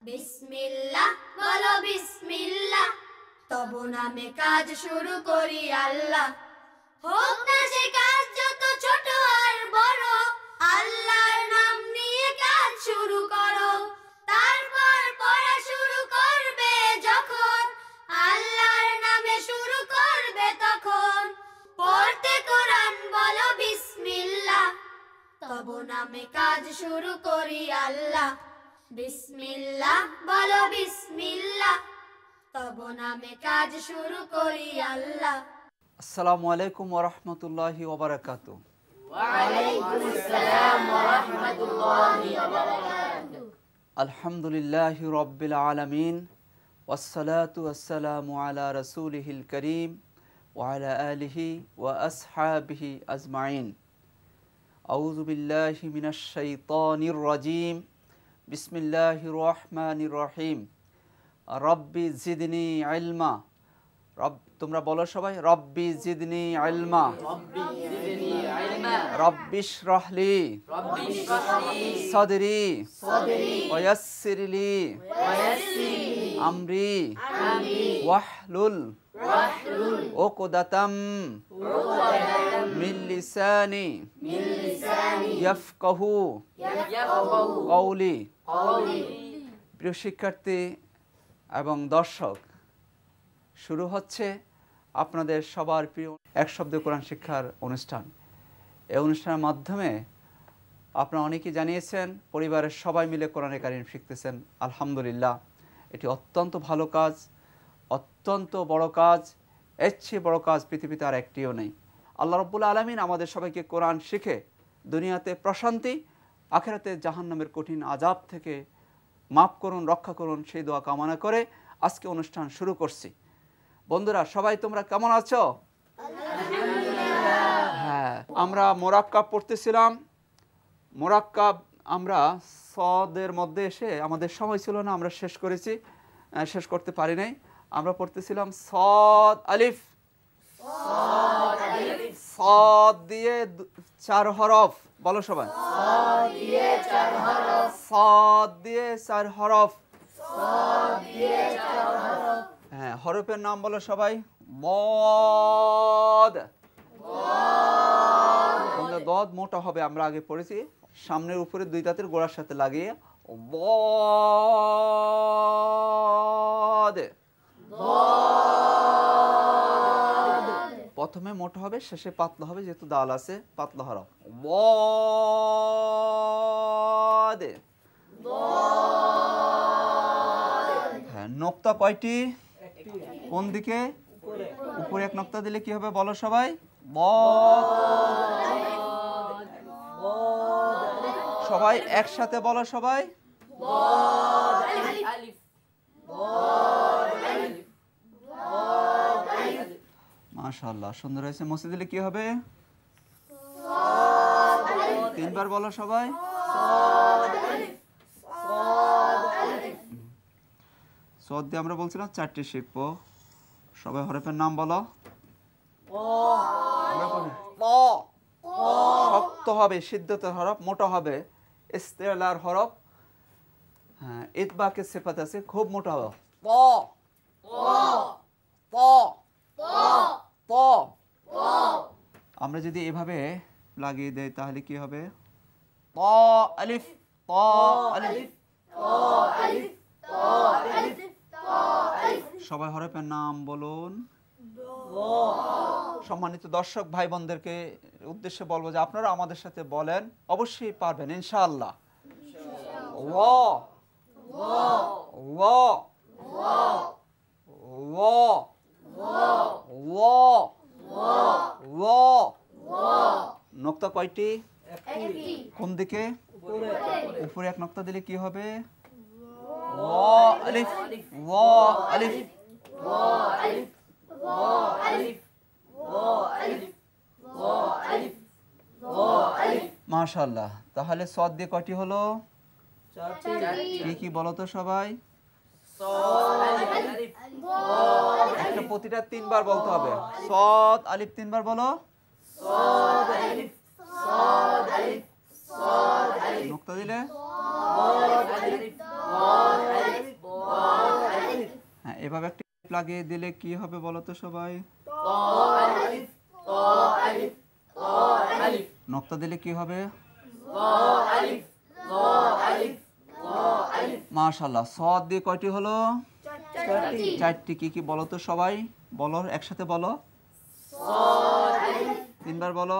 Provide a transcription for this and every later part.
বিসমিল্লাহ বলো বিসমিল্লাহ, তব নামে কাজ শুরু করি আল্লাহ। হোক না সে কাজ যত ছোট আর বড়, আল্লাহর নাম নিয়ে কাজ শুরু করো। তারপর পড়া শুরু করবে যখন, আল্লাহর নামে শুরু করবে তখন। পড়তে কোরআন বলো বিসমিল্লাহ, তব নামে কাজ শুরু করি আল্লাহ। বিসমিল্লাহ বলো বিসমিল্লাহ, তব নামে কাজ শুরু করি আল্লাহ। আসসালামু আলাইকুম ওয়া রাহমাতুল্লাহি ওয়া বারাকাতুহু। ওয়া আলাইকুমুস সালাম ওয়া রাহমাতুল্লাহি ওয়া বারাকাতুহু। আলহামদুলিল্লাহি রাব্বিল আলামিন ওয়াসসালাতু ওয়াসসালামু আলা রাসূলিহিল কারীম ওয়া আলা আলিহি ওয়া আসহাবিহি আজমাইন। আউযু বিল্লাহি মিনাশ শাইতানির রাজীম। বিসমিল্লাহির রহমানির রহিম। রব্বি জিদনি ইলমা। তোমরা বলো সবাই, রব্বি জিদনি ইলমা। রব্বিশ রাহলি সাদরি ওয়ায়াসসিরলি আমরি ওয়াহলুল উকদাতাম মিন লিসানি ইয়াফকাহু কওলি। প্রিয় শিক্ষার্থী এবং দর্শক, শুরু হচ্ছে আপনাদের সবার প্রিয় এক শব্দে কোরআন শিক্ষার অনুষ্ঠান। এই অনুষ্ঠানের মাধ্যমে আপনারা অনেকেই জানিয়েছেন পরিবারের সবাই মিলে কোরআনে কারিম শিখতেছেন। আলহামদুলিল্লাহ, এটি অত্যন্ত ভালো কাজ, অত্যন্ত বড় কাজ। এর চেয়ে বড় কাজ পৃথিবীতে আর একটিও নেই। আল্লাহ রাব্বুল আলামিন আমাদের সবাইকে কোরআন শিখে দুনিয়াতে প্রশান্তি, আখিরাতে জাহান্নামের কঠিন আযাব থেকে মাফ করুন, রক্ষা করুন, সেই দোয়া কামনা করে আজকে অনুষ্ঠান শুরু করছি। বন্ধুরা সবাই তোমরা কেমন আছো? হ্যাঁ, আমরা মোরাক্কাব পড়তেছিলাম। মোরাক্কাব আমরা সদের মধ্যে এসে আমাদের সময় ছিল না, আমরা শেষ করতে পারি নাই। আমরা পড়তেছিলাম সদ আলিফ। সদ দিয়ে 4 হরফ, বলো সবাই। সদ দিয়ে 4 হরফ। হ্যাঁ, হরফের নাম বলো সবাই। বদ। দদ মোটা হবে, আমরা আগে পড়েছি। সামনের উপরে 2 দাঁতের গোড়ার সাথে লাগিয়ে বদ। প্রথমে মোটা হবে, শেষে পাতলা হবে, যেহেতু দাল আছে, পাতলা হরফ। বদ। হ্যাঁ, নোক্তা কয়টি? কোন দিকে? উপরে 1 নোক্তা দিলে কি হবে বলো সবাই। সবাই একসাথে বলো সবাই। মাশাআল্লাহ, সুন্দর হয়েছে। মুছে দিলে কি হবে? 3 বার বলো সবাই। সদ দিয়ে আমরা বলছিলাম 4টি শিখবো। সবাই হরফের নাম বলো। শক্ত হবে, সিদ্ধতার হরফ, মোটা হবে, ইস্তেলার হরফ। হ্যাঁ, ইতবাকে সিফাত আছে, খুব মোটা হবে। প প প। আমরা যদি এভাবে লাগিয়ে দেই তাহলে কি হবে? প আলিফ প আলিফ। সবাই হরফের নাম বলুন। সম্মানিত দর্শক ভাই বোনদেরকে উদ্দেশ্যে বলবো যে আপনারা আমাদের সাথে বলেন, অবশ্যই পারবেন ইনশাআল্লাহ। ওয়া ওয়া ওয়া ওয়া ওয়া। নোক্তা কয়টি? কোন দিকে? উপরে 1 নোক্তা দিলে কি হবে? ওয়া আলিফ ওয়া আলিফ। মাশাআল্লাহ, তাহলে সদ দিয়ে কয়টি হলো? 4টি। কি বলো তো সবাই? একটা প্রতিটা 3 বার বলতে হবে। সদ আলিফ 3 বার বলো। নোক্তা দিলে এভাবে একটা লাগিয়ে দিলে কি হবে বলো তো সবাই? নক্তা দিলে কি হবে? মাশাআল্লাহ। সদ দিয়ে কয়টি হলো? চারটি। কি কি বলো তো সবাই? বলো একসাথে বলো। তিনবার বলো।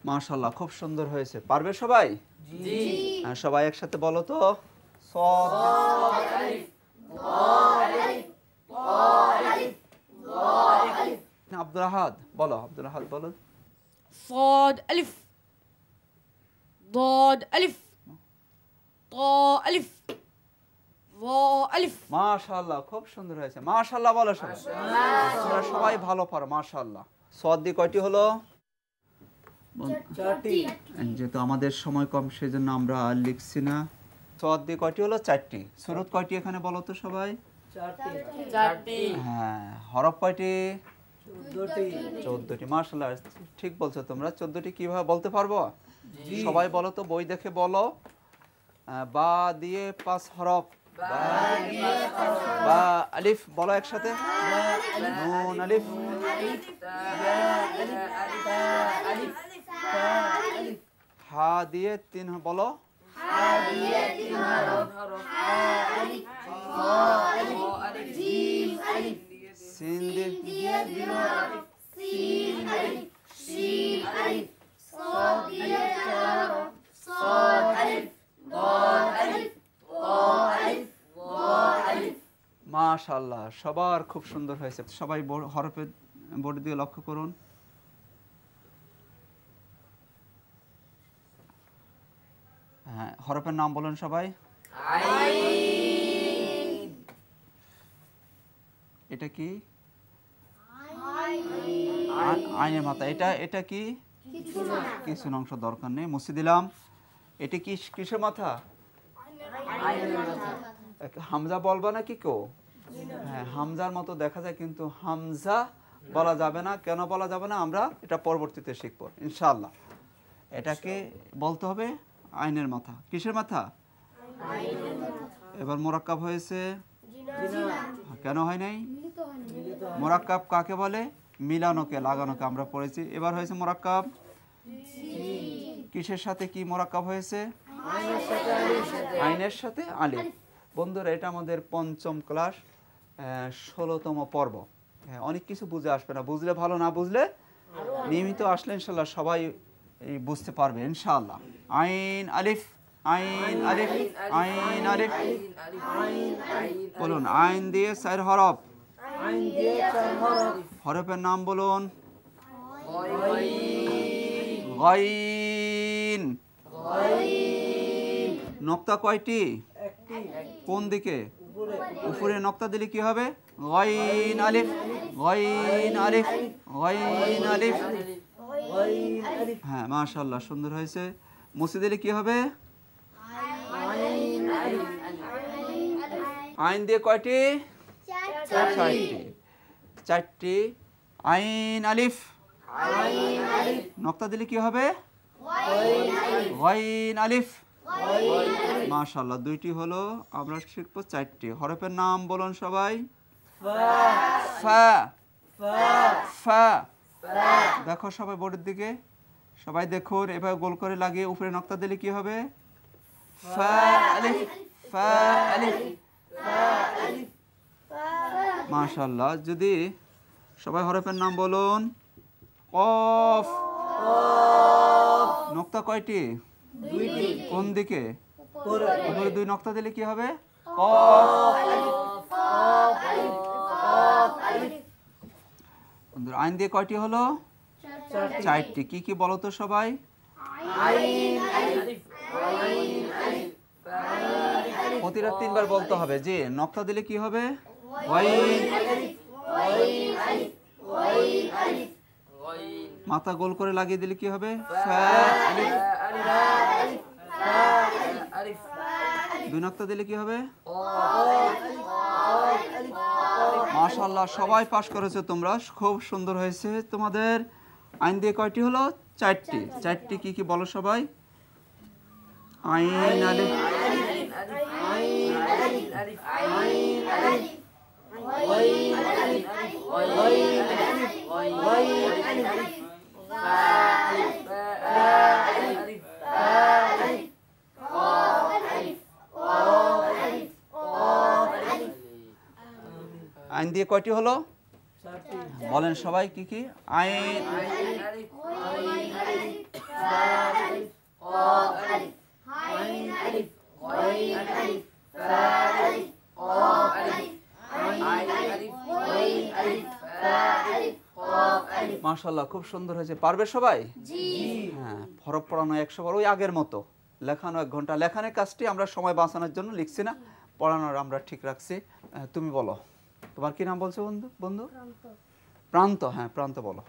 মাশাআল্লাহ, খুব সুন্দর হয়েছে। পারবে সবাই? জি। হ্যাঁ, সবাই একসাথে বলো তো। সদ আব্দুল আহাদ বলো। আব্দুল আহাদ বলো। صاد ألف ضاد ألف طاء ألف ظاء ألف মাশাআল্লাহ, খুব সুন্দর হয়েছে। মাশাআল্লাহ বলো সবাই। তোমরা সবাই ভালো পারো মাশাআল্লাহ। সদ দিয়ে কয়টি হলো? চারটি। যেহেতু আমাদের সময় কম সেজন্য আমরা আর লিখছি না। সদ দিয়ে কয়টি হলো? চারটি। সুরত কয়টি এখানে বলো তো সবাই? চারটি। হ্যাঁ। হরফ কয়টি? 14টি। 14টি। মাশাআল্লাহ, ঠিক বলছো তোমরা। 14টি কিভাবে বলতে পারবো? সবাই বলো তো, বই দেখে বলো। বা দিয়ে 5 হরফ। বা আলিফ বলো একসাথে। নুন আলিফ। হা দিয়ে 3 বলো। সিন দিয়ে মাশাআল্লাহ, সবার খুব সুন্দর হয়েছে। সবাই হরফের বোর্ড দিয়ে লক্ষ্য করুন। হ্যাঁ, হরফের নাম বলুন সবাই। এটা কি? আইনের মাথা। এটা কি? কিছু অংশ দরকার নেই, মুছে দিলাম। এটা কি কিসের মাথা? হামজা বলবা না কি কো? হ্যাঁ, হামজার মতো দেখা যায়, কিন্তু হামজা বলা যাবে না। কেন বলা যাবে না আমরা এটা পরবর্তীতে শিখবো ইনশাআল্লাহ। এটাকে বলতে হবে আইনের মাথা। কিসের মাথা? এবার মোরাক্কাব হয়েছে। কেন হয় নাই? মোরাক্কাব কাকে বলে? মিলানোকে, লাগানোকে আমরা পড়েছি। এবার হয়েছে মোরাক্কাব। কিসের সাথে কি মোরাক্কাব হয়েছে? আইনের সাথে আলিফ। বন্ধুরা, এটা আমাদের 5ম ক্লাস 16তম পর্ব। হ্যাঁ, অনেক কিছু বুঝে আসবে না, বুঝলে ভালো, না বুঝলে নিয়মিত আসলে ইনশাআল্লাহ সবাই বুঝতে পারবে ইনশাআল্লাহ। আইন আলিফ, আইন আলিফ, আইন আলিফ বলুন। আইন দিয়ে 4 হরফ। হরফের নাম বলুন। গাইন। নক্তা কয়টি? কোন দিকে? উপরে নক্তা দিলে কি হবে? গাইন আলিফ, গাইন আলিফ, গাইন আলিফ। হ্যাঁ, মাশাআল্লাহ, সুন্দর হয়েছে। মুছে দিলে কি হবে? আইন দিয়ে কয়টি? 4টি। আইন আলিফ। নক্তা দিলে কি হবে? গাইন আলিফ। মাশাআল্লাহ, 2টি হলো। আমরা শিখবো 4টি। হরফের নাম বলুন সবাই। ফা। ফা। দেখো সবাই বোর্ডের দিকে, সবাই দেখুন। এভাবে গোল করে লাগিয়ে উপরে নক্তা দিলে কি হবে? ফা আলিফ, ফা আলিফ। মাশাআল্লাহ। যদি সবাই হরফের নাম বলুন। কফ। নক্তা কয়টি? 2টি। কোন দিকে? উপরে 2 নক্তা দিলে কি হবে? কফ। আইন দিয়ে কয়টি হলো? 4টি। কি কি বলো তো সবাই? প্রতিটা 3বার বলতে হবে। যে নক্তা দিলে কি হবে? ওয়াইন। মাথা গোল করে লাগিয়ে দিলে কি হবে? ফা আলিফ। আলিফ 2 নক্তা দিলে কি হবে? মাশাআল্লাহ, সবাই পাস করেছো তোমরা, খুব সুন্দর হয়েছে তোমাদের। আইন দিয়ে কয়টি হলো? 4টি। 4টি কি কি বলো সবাই? আইন আলিফ, আইন দিয়ে কয়টি হলো? বলেন সবাই কি কি? আইন, মাশাআল্লাহ, খুব সুন্দর হয়েছে। পারবে সবাই? হ্যাঁ, হরফ পড়ানো 100 বার, ওই আগের মতো। লেখানো 1 ঘন্টা। লেখানোর কাজটি আমরা সময় বাঁচানোর জন্য লিখছি না, পড়ানোর আমরা ঠিক রাখছি। তুমি বলো, তোমার কি নাম বলছো বন্ধু? বন্ধু প্রান্ত। হ্যাঁ, প্রান্ত বলো।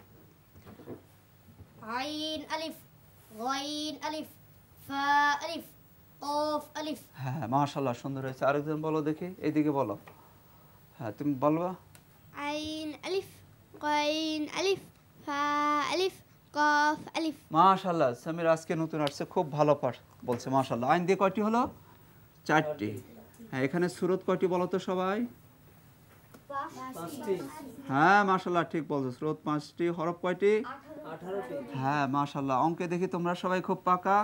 আইন আলিফ, গইন আলিফ, ফা আলিফ, কফ আলিফ। হ্যাঁ, মাশাআল্লাহ, সুন্দর হয়েছে। আরেকজন বলো দেখি, এইদিকে বলো। হ্যাঁ, তুমি বলবা। আইন আলিফ, গইন আলিফ, ফা আলিফ, কফ আলিফ। মাশাআল্লাহ, সামির আজকে নতুন আসছে, খুব ভালো পাঠ বলছে। মাশাআল্লাহ। আইন দিয়ে কয়টি হলো? 4টি। হ্যাঁ, এখানে সূরত কয়টি বলো তো সবাই? 5টি হ্যাঁ, মাশাআল্লাহ, ঠিক বলছো। সূরত 5টি। হরফ কয়টি? 18টি হ্যাঁ, মাশাআল্লাহ, অঙ্কে দেখি তোমরা সবাই খুব পাকা,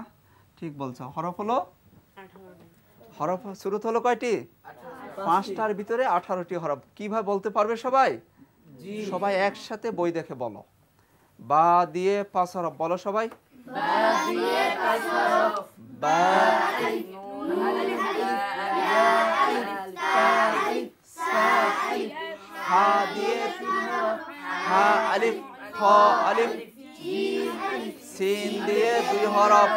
ঠিক বলছো। হরফ হলো? হরফ সূরত হলো কয়টি? 5টার ভিতরে 18টি হরফ। কিভাবে বলতে পারবে সবাই? সবাই একসাথে বই দেখে বলো। বা দিয়ে 5 হরফ বলো সবাই। বা, হা দিয়ে 3 হরফ, হা আলিফ, খ আলিফ, সিন দিয়ে 2 হরফ,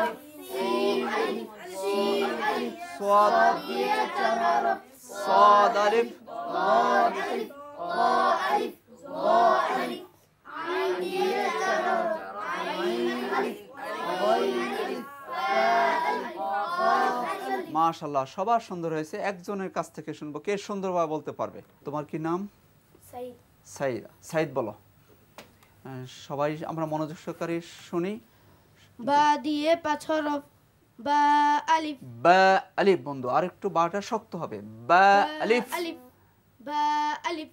সাদ দিয়ে 4 হরফ, সাদ আলিফ, মাশাআল্লাহ, সবার সুন্দর হয়েছে। একজনের কাছ থেকে শুনবো, কে সুন্দরভাবে বলতে পারবে। তোমার কি নাম? সাইদ। সাইদ। সাইদ বলো। সবাই আমরা মনোযোগ সহকারে শুনি। বা দিয়ে 5 হরফ, বা আলিফ, বা আলিফ। বন্ধু আরেকটু বাটা শক্ত হবে। বা আলিফ, আলিফ, বা আলিফ,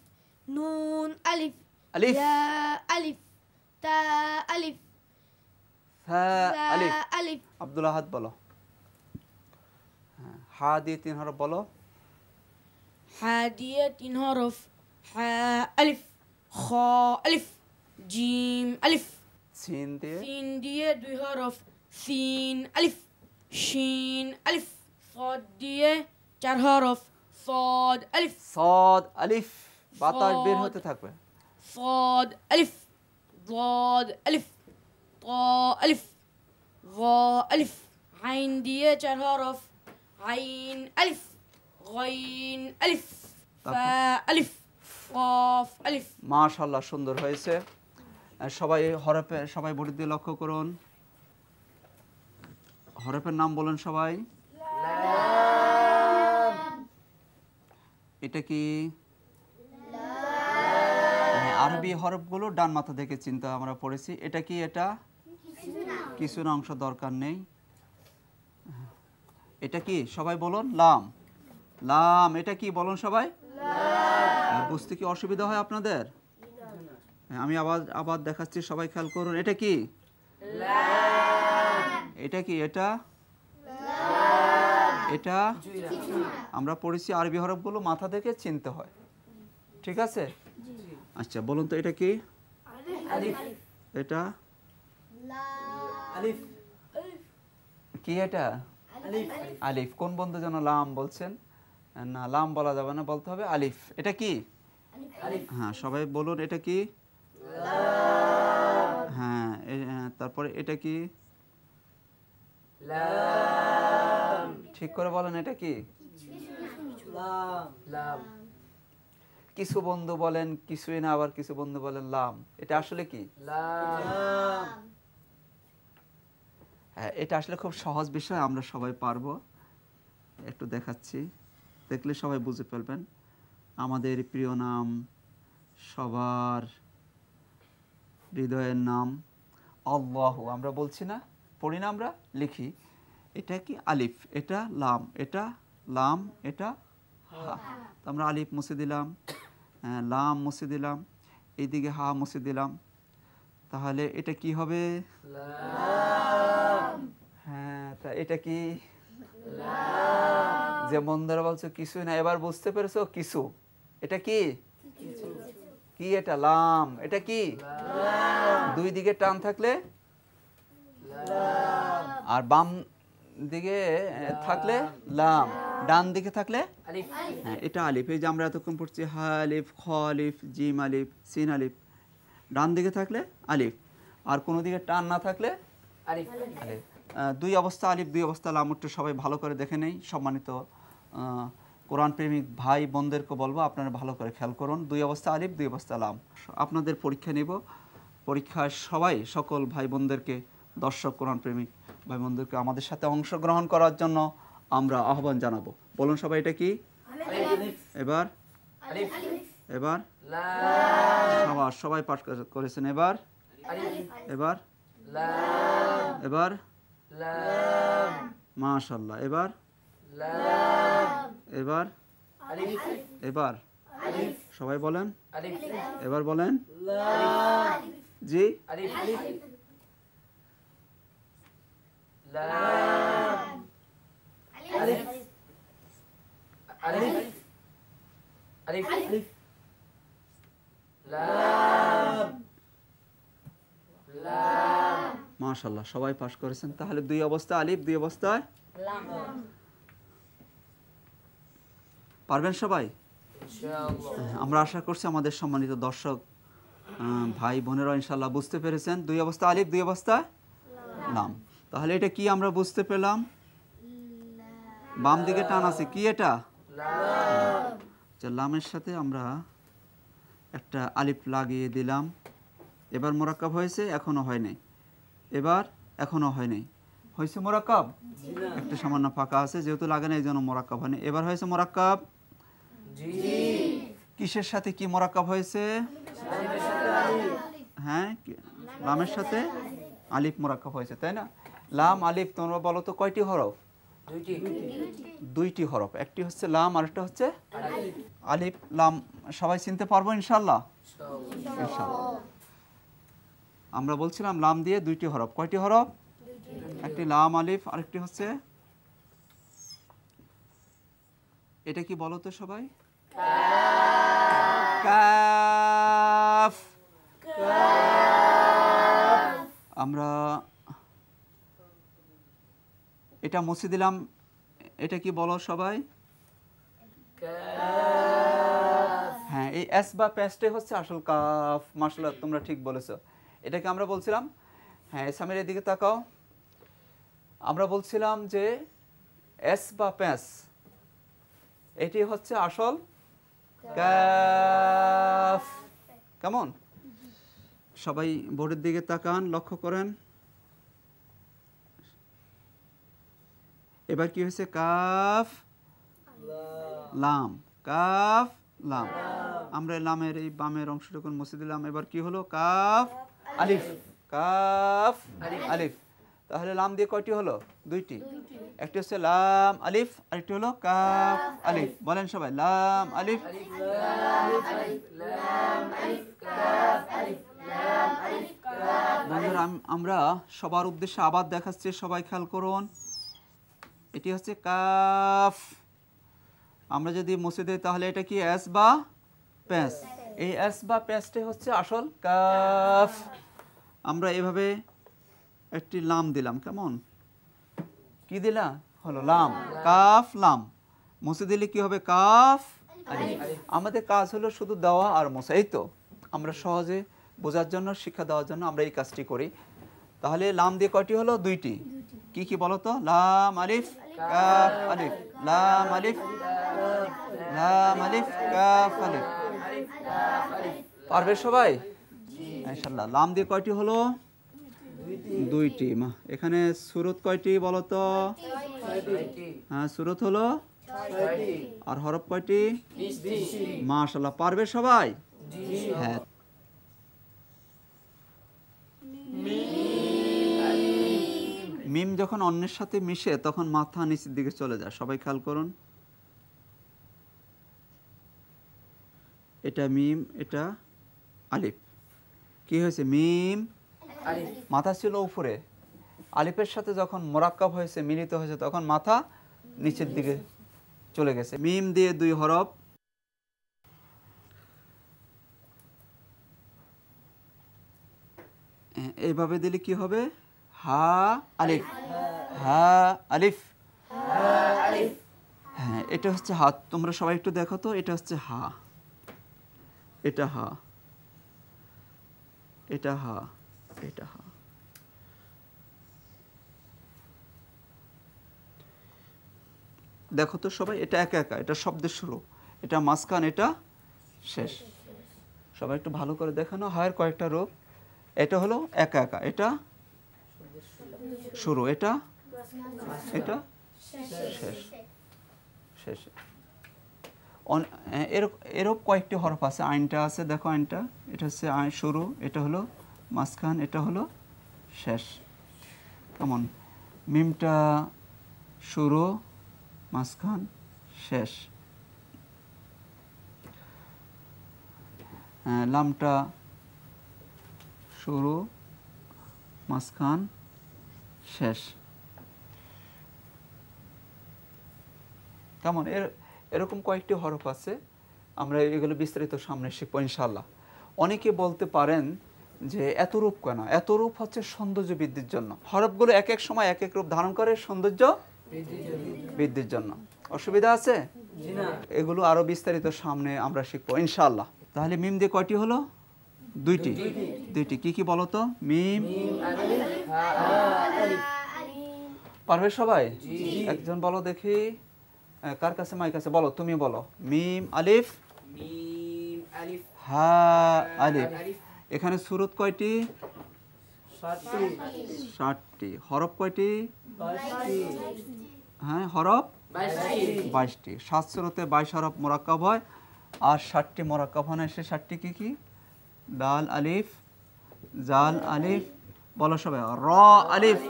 নুন আলিফ, আলিফ, ইয়া আলিফ, তা আলিফ, ফা সা আলিফ। আলিফ। আব্দুল আহাদ বলো। হা দিয়ে 3 হরফ বলো। হা দিয়ে 3 হরফ, হা আলিফ, খ আলিফ, জিম আলিফ। সিন দিয়ে, সিন দিয়ে 2 হরফ, সিন আলিফ, শিন আলিফ। صاد দিয়ে 4 হরফ, صاد আলিফ, সাদ আলিফ। বাতাস বের সাদ। হতে থাকবে। صاد ألف، ضاد ألف، طاء ألف، ظاء ألف. عين دي 4 حرف، عين ألف، غين ألف، فاء ألف، قاف ألف. মাশাআল্লাহ, সুন্দর হয়েছে। সবাই হরফে, সবাই বোর্ড দিয়ে লক্ষ্য করুন। হরফের নাম বলেন সবাই। এটা কি? আরবি হরফগুলো ডান মাথা থেকে চিন্তা আমরা পড়েছি। এটা কি? এটা কিছু না, অংশ দরকার নেই। এটা কি? সবাই বলুন। লাম। লাম। এটা কি বলুন সবাই। বুঝতে কি অসুবিধা হয় আপনাদের? আমি আবার দেখাচ্ছি, সবাই খেয়াল করুন। এটা কি? এটা কি? এটা এটা আমরা পড়েছি আরবি হরফগুলো মাথা থেকে চিনতে হয়, ঠিক আছে? আচ্ছা, বলুন তো এটা কি? এটা আলিফ কি? এটা আলিফ। কোন বন্ধু যেন লাম বলছেন? না, লাম বলা যাবে না, বলতে হবে আলিফ। এটা কি? হ্যাঁ, সবাই বলুন। এটা কি? হ্যাঁ, তারপরে এটা কি? ঠিক করে বলেন। এটা কি? লাম কিছু বন্ধু বলেন কিছুই না, আবার কিছু বন্ধু বলেন লাম। এটা আসলে কি? লাম। হ্যাঁ, এটা আসলে খুব সহজ বিষয়, আমরা সবাই পারবো। একটু দেখাচ্ছি, দেখলে সবাই বুঝে ফেলবেন। আমাদের প্রিয় নাম, সবার হৃদয়ের নাম আল্লাহ। আমরা বলছি না, পড়ি না, আমরা লিখি। এটা কি আলিফ, এটা লাম, এটা লাম, এটা হা। তো আমরা আলিফ মুছে দিলাম, লাম মুছে দিলাম, এইদিকে হা মুছে দিলাম। তাহলে এটা কি হবে? লাম। হ্যাঁ, তা এটা কি? যে বন্ধুরা বলছো কিছু না, এবার বুঝতে পেরেছো কিছু। এটা কি? কি এটা? লাম। এটা কি? দুই দিকে টান থাকলে আর বাম দিকে থাকলে লাম, ডান দিকে থাকলে আলিফ। হ্যাঁ, এটা আলিফ। এই যে আমরা এতক্ষণ পড়ছি হা আলিফ, খ আলিফ, জিম আলিফ, সিন আলিফ। ডান দিকে থাকলে আলিফ, আর কোনো দিকে টান না থাকলে আলিফ। আলিফ। দুই অবস্থা আলিফ, দুই অবস্থা লাম। একটু সবাই ভালো করে দেখে নেই। সম্মানিত কোরআন প্রেমিক ভাই বোনদেরকে বলবো আপনারা ভালো করে খেয়াল করুন। দুই অবস্থা আলিফ, দুই অবস্থা লাম। আপনাদের পরীক্ষা নেব। পরীক্ষায় সবাই, সকল ভাই বোনদেরকে, দর্শক কোরআন প্রেমিক ভাই বোনদেরকে আমাদের সাথে অংশগ্রহণ করার জন্য আমরা আহ্বান জানাবো। বলুন সবাই, এটা কি? এবার আলিফ। এবার লাম। সবাই পাঠ করেছেন। এবার আলিফ। এবার লাম। এবার লাম। মাশাআল্লাহ। এবার লাম। এবার আলিফ। এবার আলিফ। সবাই বলেন। আলিফ। এবার বলেন। লাম। জি। আলিফ। লাম। আলিফ। আলিফ। আলিফ। লাম। লাম। মাশাআল্লাহ, সবাই পাশ করেছেন। তাহলে দুই অবস্থা আলিফ, দুই অবস্থায় লাম। পারবেন সবাই? ইনশাআল্লাহ। আমরা আশা করছি আমাদের সম্মানিত দর্শক ভাই বোনেরা ইনশাআল্লাহ বুঝতে পেরেছেন। দুই অবস্থা আলিফ, দুই অবস্থা লাম। তাহলে এটা কি আমরা বুঝতে পেলাম? বাম দিকে টান আছে, কি এটা? লাম। যে লামের সাথে আমরা একটা আলিফ লাগিয়ে দিলাম। এবার মোরাক্কাব হয়েছে? এখনো হয় নাই। এবার এখনো হয় নাই। হয়েছে মোরাক্কাব? একটু সামান্য ফাঁকা আছে, যেহেতু লাগে না এই জন্য মোরাক্কাব হয়নি। এবার হয়েছে মোরাক্কাব? জি। কিসের সাথে কি মোরাক্কাব হয়েছে? আলিফের সাথে আলিফ। হ্যাঁ, লামের সাথে আলিফ মোরাক্কাব হয়েছে, তাই না? লাম আলিফ তোমরা বলো তো কয়টি হরফ? দুইটি। দুইটি হরফ। একটি হচ্ছে লাম, আরেকটা হচ্ছে আলিফ। আলিফ। লাম সবাই চিনতে পারবো ইনশাআল্লাহ? ইনশাআল্লাহ। ইনশাআল্লাহ। আমরা বলছিলাম লাম দিয়ে দুইটি হরফ। কয়টি হরফ? একটি লাম আলিফ, আরেকটি হচ্ছে এটা কি বলো তো সবাই? কাফ। আমরা এটা মুছে দিলাম। এটা কি বলো সবাই? কাফ। হ্যাঁ, এই এস বা পেস্টে হচ্ছে আসল কাফ। মাশাআল্লাহ, তোমরা ঠিক বলেছো। এটাকে আমরা বলছিলাম, হ্যাঁ সামির এদিকে তাকাও, আমরা বলছিলাম যে এস বা প্যাস, এটি হচ্ছে আসল কাফ। কেমন? সবাই বোর্ডের দিকে তাকান, লক্ষ্য করেন। এবার কি হয়েছে? কাফ লাম, কাফ লাম। আমরা লামের এই বামের অংশটুকু মুছে দিলাম। এবার কি হলো? কাফ আলিফ, কাফ আলিফ। তাহলে লাম দিয়ে কয়টি হলো? দুইটি। একটি হচ্ছে লাম আলিফ, আরেকটি হলো কাফ আলিফ। বলেন সবাই, লাম আলিফ। বন্ধুরা, আমরা সবার উদ্দেশ্যে আবার দেখাচ্ছি, সবাই খেয়াল করুন। এটি হচ্ছে কাফ। আমরা যদি মুছে দিই তাহলে এটা কি? এস বা প্যাস। এই এস বা প্যাসটি হচ্ছে আসল কাফ। আমরা এভাবে একটি লাম দিলাম। কেমন? কি দিলাম? হলো লাম, কাফ লাম। মুছে দিলে কি হবে? কাফ আলিফ। আমাদের কাজ হলো শুধু দেওয়া আর মোছা। এই তো, আমরা সহজে বোঝার জন্য, শিক্ষা দেওয়ার জন্য আমরা এই কাজটি করি। তাহলে লাম দিয়ে কয়টি হলো? দুইটি। কি কি বলো তো? লাম আলিফ, কাফ আলিফ, লাম আলিফ, লাম আলিফ, কাফ আলিফ। পারবে সবাই? ইনশাআল্লাহ। লাম দিয়ে কয়টি হলো? দুইটি। এখানে সুরত কয়টি বলো তো? হ্যাঁ, সুরত হলো। আর হরফ কয়টি? মাশাআল্লাহ। পারবে সবাই? হ্যাঁ। মিম যখন অন্যের সাথে মিশে তখন মাথা নিচের দিকে চলে যায়। সবাই খেয়াল করুন। এটা মিম, এটা আলিফ। কি হয়েছে? মিম মাথা ছিল উপরে, আলিফের সাথে যখন মোরাক্কাব হয়েছে, মিলিত হয়েছে, তখন মাথা নিচের দিকে চলে গেছে। মিম দিয়ে দুই হরফ। এইভাবে দিলে কি হবে? হা আলিফ, হা আলিফ। হ্যাঁ, এটা হচ্ছে হা। তোমরা সবাই একটু দেখো তো, এটা হচ্ছে হা, এটা হা, এটা হা, এটা হা। দেখো তো সবাই, এটা একা একা, এটা শব্দের শুরু, এটা মাঝখান, এটা শেষ। সবাই একটু ভালো করে দেখানো। হায়ের কয়েকটা রূপ। এটা হলো একা একা, এটা শুরু, এটা এটা শেষ। শেষ। এরকম কয়েকটি হরফ আছে। আইনটা আছে, দেখো আইনটা। এটা হচ্ছে আইন শুরু, এটা হলো মাঝখান, এটা হলো শেষ। কেমন? মিমটা শুরু, মাঝখান, শেষ। লামটা শুরু, মাঝখান, শেষ। কেমন? এরকম কয়েকটি হরফ আছে। আমরা এগুলো বিস্তারিত সামনে শিখবো ইনশাআল্লাহ। অনেকে বলতে পারেন যে এত রূপ কেন? এত রূপ হচ্ছে সৌন্দর্য বৃদ্ধির জন্য। হরফগুলো এক এক সময় এক এক রূপ ধারণ করে সৌন্দর্য বৃদ্ধির জন্য। অসুবিধা আছে? এগুলো আরো বিস্তারিত সামনে আমরা শিখবো ইনশাআল্লাহ। তাহলে মিম দিয়ে কয়টি হলো? দুইটি। দুইটি কি কি বলো তো? মিম, পারবে সবাই? একজন বলো দেখি। কার কাছে মাইক আছে? বলো, তুমি বলো। মিম আলিফ, হা আলিফ। এখানে সুরত কয়টি? 60টি। হরফ কয়টি? হ্যাঁ, হরফ 22টি। 7 সুরতে 22 হরফ মোরাক্কাব হয়, আর 60টি মোরাক্কাব হয় না। সে 60টি কি কি? দাল আলিফ, জাল আলিফ, বলো সবাই। র আলিফ,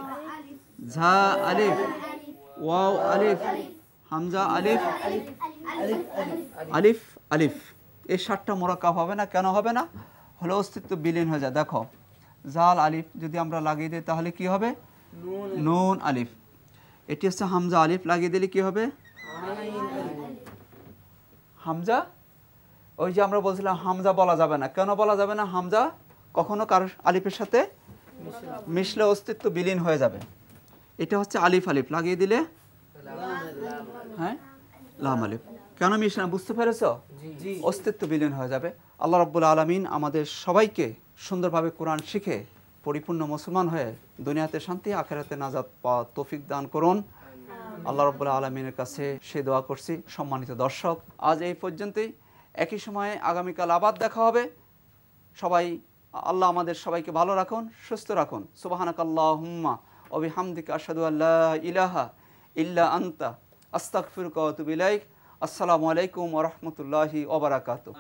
ঝা আলিফ, ওয়াও আলিফ, হামজা আলিফ, আলিফ আলিফ। এই 7টা মোরাক্কাব হবে না। কেন হবে না? হলো অস্তিত্ব বিলীন হয়ে যায়। দেখো, জাল আলিফ যদি আমরা লাগিয়ে দিই তাহলে কি হবে? নুন আলিফ। এটি হচ্ছে হামজা আলিফ, লাগিয়ে দিলে কি হবে? হামজা। ওই যে আমরা বলছিলাম হামজা বলা যাবে না। কেন বলা যাবে না? হামজা কখনো কারো আলিফের সাথে মিশলে অস্তিত্ব বিলীন হয়ে যাবে। এটা হচ্ছে আলিফ আলিফ, লাগিয়ে দিলে হ্যাঁ লাম আলিফ। কেন মিশে না? বুঝতে পেরেছ? অস্তিত্ব বিলীন হয়ে যাবে। আল্লাহ রাব্বুল আলামিন আমাদের সবাইকে সুন্দরভাবে কোরআন শিখে পরিপূর্ণ মুসলমান হয়ে দুনিয়াতে শান্তি, আখিরাতে নাজাত পাওয়ার তৌফিক দান করুন। আল্লাহ রাব্বুল আলামিনের কাছে সে দোয়া করছি। সম্মানিত দর্শক, আজ এই পর্যন্তই। একই সময়ে আগামীকাল আবার দেখা হবে। সবাই, আল্লাহ আমাদের সবাইকে ভালো রাখুন, সুস্থ রাখুন। সুবহানাকাল্লাহুম্মা ওয়া বিহামদিকা আশহাদু আল্লা ইলাহা ইল্লা আনতা আস্তাগফিরুকা ওয়া আতুবু ইলাইক। আসসালামু আলাইকুম ওয়া রাহমাতুল্লাহি ওয়া বারাকাতুহু।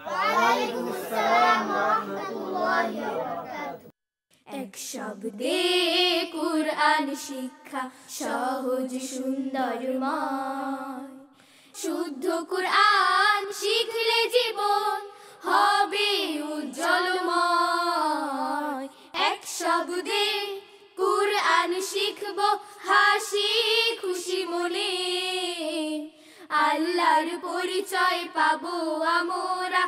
এক শব্দে কুরআন শিক্ষা সহজ সুন্দরময়। শুদ্ধ কুরআন শিখলে জীবন হবে উজ্জ্বলময়। এক শব্দে কুরআন শিখবো হাসি খুশি মনে। আল্লাহর পরিচয় পাবো আমরা